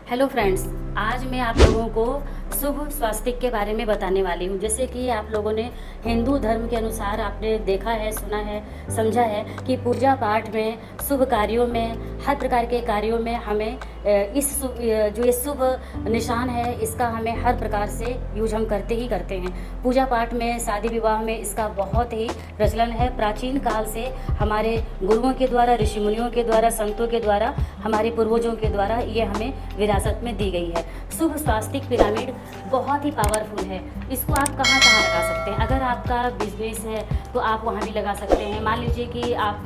Hello friends, आज मैं आप लोगों को शुभ स्वास्तिक के बारे में बताने वाली हूँ। जैसे कि आप लोगों ने हिंदू धर्म के अनुसार आपने देखा है, सुना है, समझा है कि पूजा पाठ में, शुभ कार्यों में, हर प्रकार के कार्यों में हमें जो ये शुभ निशान है इसका हमें हर प्रकार से यूज हम करते ही करते हैं। पूजा पाठ में, शादी विवाह में इसका बहुत ही प्रचलन है। प्राचीन काल से हमारे गुरुओं के द्वारा, ऋषि मुनियों के द्वारा, संतों के द्वारा, हमारे पूर्वजों के द्वारा ये हमें विरासत में दी गई है। शुभ स्वास्तिक पिरामिड बहुत ही पावरफुल है। इसको आप कहाँ कहाँ लगा सकते हैं। अगर आपका बिजनेस है तो आप वहाँ भी लगा सकते हैं। मान लीजिए कि आप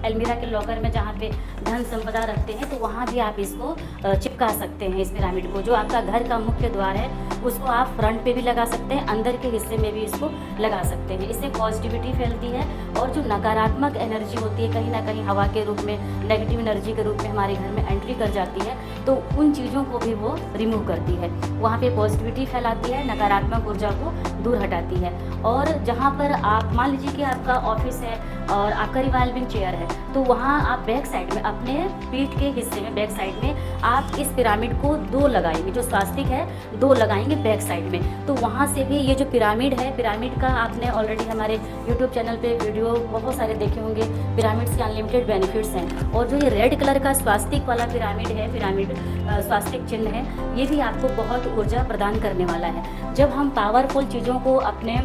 अलमीरा के लॉकर में जहाँ पे धन संपदा रखते हैं तो वहाँ भी आप इसको चिपका सकते हैं। इस पिरामिड को, जो आपका घर का मुख्य द्वार है, उसको आप फ्रंट पे भी लगा सकते हैं, अंदर के हिस्से में भी इसको लगा सकते हैं। इससे पॉजिटिविटी फैलती है और जो नकारात्मक एनर्जी होती है, कहीं ना कहीं हवा के रूप में, नेगेटिव एनर्जी के रूप में हमारे घर में एंट्री कर जाती है, तो उन चीज़ों को भी वो रिमूव करती है। वहाँ पे पॉजिटिविटी फैलाती है, नकारात्मक ऊर्जा को दूर हटाती है। और जहाँ पर आप मान लीजिए कि आपका ऑफिस है और आपका रिवॉल्विंग चेयर है, तो वहाँ आप बैक साइड में, अपने पीठ के हिस्से में, बैक साइड में आप इस पिरामिड को 2 लगाएंगे। जो स्वास्तिक है 2 लगाएंगे बैक साइड में, तो वहाँ से भी ये जो पिरामिड है, पिरामिड का आपने ऑलरेडी हमारे यूट्यूब चैनल पे वीडियो बहुत सारे देखे होंगे। पिरामिड्स के अनलिमिटेड बेनिफिट्स हैं। और जो ये रेड कलर का स्वास्तिक वाला पिरामिड है, पिरामिड स्वास्तिक चिन्ह है, ये भी आपको बहुत ऊर्जा प्रदान करने वाला है। जब हम पावरफुल चीज़ों को अपने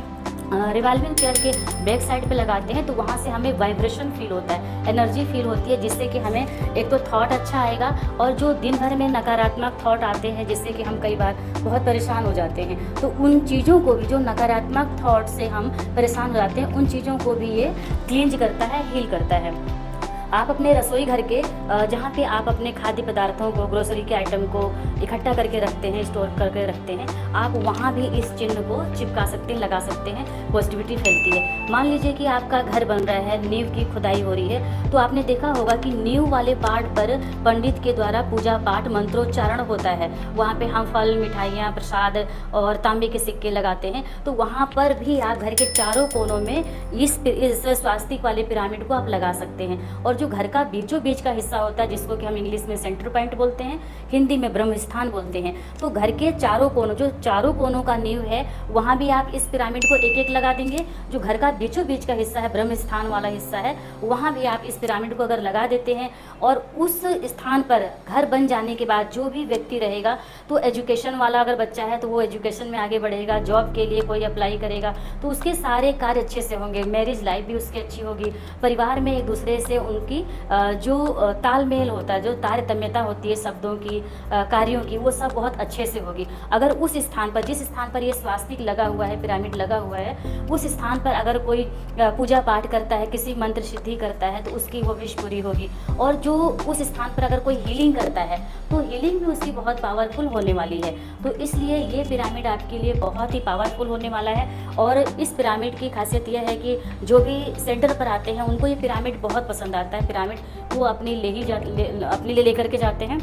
रिवॉल्विंग चेयर के बैक साइड पे लगाते हैं तो वहाँ से हमें वाइब्रेशन फील होता है, एनर्जी फील होती है, जिससे कि हमें एक तो थॉट अच्छा आएगा, और जो दिन भर में नकारात्मक थॉट आते हैं जिससे कि हम कई बार बहुत परेशान हो जाते हैं, तो उन चीज़ों को भी, जो नकारात्मक थॉट से हम परेशान हो जाते हैं, उन चीज़ों को भी ये क्लींज करता है, हील करता है। आप अपने रसोई घर के जहाँ पे आप अपने खाद्य पदार्थों को, ग्रोसरी के आइटम को इकट्ठा करके रखते हैं, स्टोर करके रखते हैं, आप वहाँ भी इस चिन्ह को चिपका सकते हैं, लगा सकते हैं। पॉजिटिविटी फैलती है। मान लीजिए कि आपका घर बन रहा है, नींव की खुदाई हो रही है, तो आपने देखा होगा कि नींव वाले पार्ट पर पंडित के द्वारा पूजा पाठ मंत्रोच्चारण होता है। वहाँ पे हम फल, मिठाइयाँ, प्रसाद और तांबे के सिक्के लगाते हैं। तो वहाँ पर भी आप घर के चारों कोनों में इस स्वास्तिक वाले पिरामिड को आप लगा सकते हैं। और जो घर का बीचों बीच का हिस्सा होता है, जिसको कि हम इंग्लिश में सेंटर पॉइंट बोलते हैं, हिंदी में ब्रह्म स्थान बोलते हैं, तो घर के चारों कोनों, जो चारों कोनों का नींव है, वहाँ भी आप इस पिरामिड को एक एक लगा देंगे। जो घर का बीचों बीच का हिस्सा है, ब्रह्म स्थान वाला हिस्सा है, वहाँ भी आप इस पिरामिड को अगर लगा देते हैं, और उस स्थान पर घर बन जाने के बाद जो भी व्यक्ति रहेगा, तो एजुकेशन वाला अगर बच्चा है तो वो एजुकेशन में आगे बढ़ेगा, जॉब के लिए कोई अप्लाई करेगा तो उसके सारे कार्य अच्छे से होंगे, मैरिज लाइफ भी उसकी अच्छी होगी, परिवार में एक दूसरे से उनकी जो तालमेल होता है, जो तारतम्यता होती है शब्दों की, कार्यों की, वो सब बहुत अच्छे से होगी। अगर उस स्थान पर, जिस स्थान पर ये स्वास्तिक लगा हुआ है, पिरामिड लगा हुआ है, उस स्थान पर अगर कोई पूजा पाठ करता है, किसी मंत्र सिद्धि करता है, तो उसकी वो विश पूरी होगी। और जो उस स्थान पर अगर कोई हीलिंग करता है तो हीलिंग भी उसकी बहुत पावरफुल होने वाली है। तो इसलिए ये पिरामिड आपके लिए बहुत ही पावरफुल होने वाला है। और इस पिरामिड की खासियत यह है कि जो भी सेंटर पर आते हैं उनको ये पिरामिड बहुत पसंद आता है। पिरामिड वो अपने लिए लेकर के जाते हैं।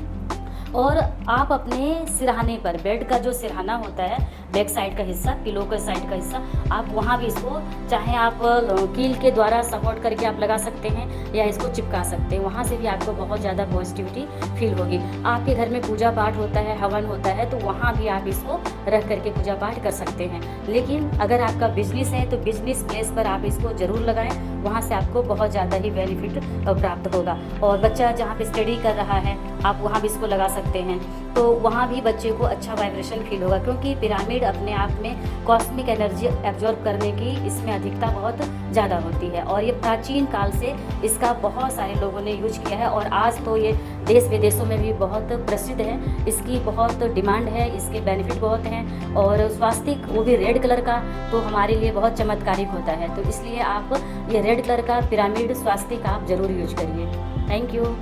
और आप अपने सिरहाने पर, बेड का जो सिरहाना होता है, बैक साइड का हिस्सा, पिलो के साइड का हिस्सा, आप वहाँ भी इसको, चाहे आप कील के द्वारा सपोर्ट करके आप लगा सकते हैं या इसको चिपका सकते हैं। वहाँ से भी आपको बहुत ज़्यादा पॉजिटिविटी फील होगी। आपके घर में पूजा पाठ होता है, हवन होता है, तो वहाँ भी आप इसको रख करके पूजा पाठ कर सकते हैं। लेकिन अगर आपका बिजनेस है तो बिजनेस प्लेस पर आप इसको ज़रूर लगाएं, वहाँ से आपको बहुत ज़्यादा ही बेनिफिट प्राप्त होगा। और बच्चा जहाँ पे स्टडी कर रहा है, आप वहाँ भी इसको लगा सकते हैं, तो वहाँ भी बच्चे को अच्छा वाइब्रेशन फील होगा, क्योंकि पिरामिड अपने आप में कॉस्मिक एनर्जी एब्जॉर्ब करने की इसमें अधिकता बहुत ज़्यादा होती है। और ये प्राचीन काल से इसका बहुत सारे लोगों ने यूज किया है, और आज तो ये देश विदेशों में भी बहुत प्रसिद्ध है। इसकी बहुत डिमांड है, इसके बेनिफिट बहुत हैं। और स्वास्तिक, वो भी रेड कलर का, तो हमारे लिए बहुत चमत्कारिक होता है। तो इसलिए आप ये रेड कलर का पिरामिड स्वास्तिक आप ज़रूर यूज करिए। Thank you.